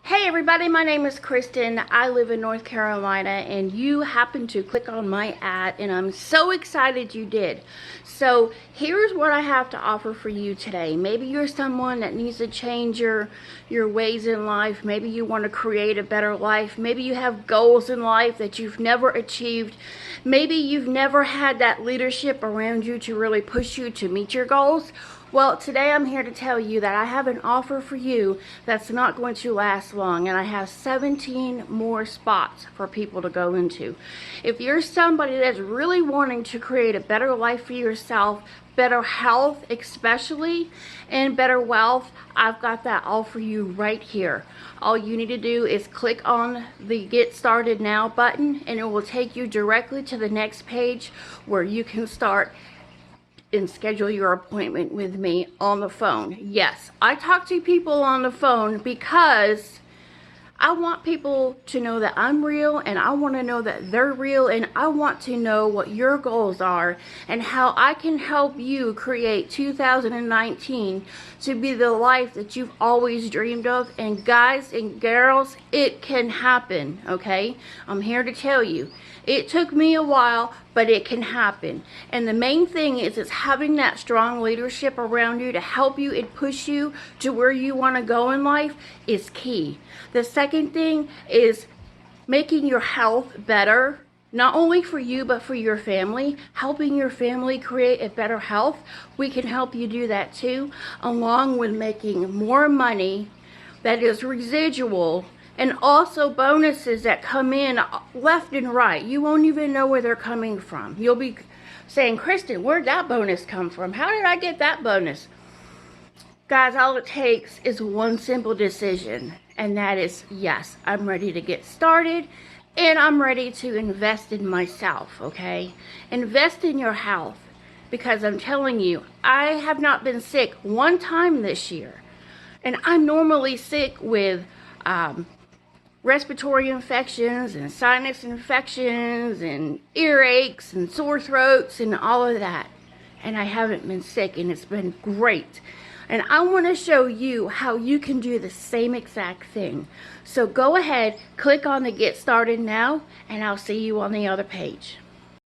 Hey everybody, my name is Kristen. I live in North Carolina and you happened to click on my ad and I'm so excited you did. So here's what I have to offer for you today. Maybe you're someone that needs to change your ways in life. Maybe you want to create a better life. Maybe you have goals in life that you've never achieved. Maybe you've never had that leadership around you to really push you to meet your goals. Well, today I'm here to tell you that I have an offer for you that's not going to last long, and I have 17 more spots for people to go into. If you're somebody that's really wanting to create a better life for yourself, better health especially, and better wealth, I've got that all for you right here. All you need to do is click on the Get Started Now button and it will take you directly to the next page where you can start and schedule your appointment with me on the phone. Yes, I talk to people on the phone because I want people to know that I'm real, and I want to know that they're real, and I want to know what your goals are and how I can help you create 2019 to be the life that you've always dreamed of. And guys and girls, it can happen, okay? I'm here to tell you. It took me a while, but it can happen. And the main thing is having that strong leadership around you to help you and push you to where you want to go in life is key. The second thing is making your health better, not only for you, but for your family. Helping your family create a better health. We can help you do that too, along with making more money that is residual, and also bonuses that come in left and right. You won't even know where they're coming from. You'll be saying, Kristen, where'd that bonus come from? How did I get that bonus? Guys, all it takes is one simple decision, and that is, yes, I'm ready to get started, and I'm ready to invest in myself, okay? Invest in your health, because I'm telling you, I have not been sick one time this year, and I'm normally sick with respiratory infections and sinus infections and earaches and sore throats and all of that. And I haven't been sick, and it's been great. And I want to show you how you can do the same exact thing. So go ahead, click on the Get Started Now, and I'll see you on the other page.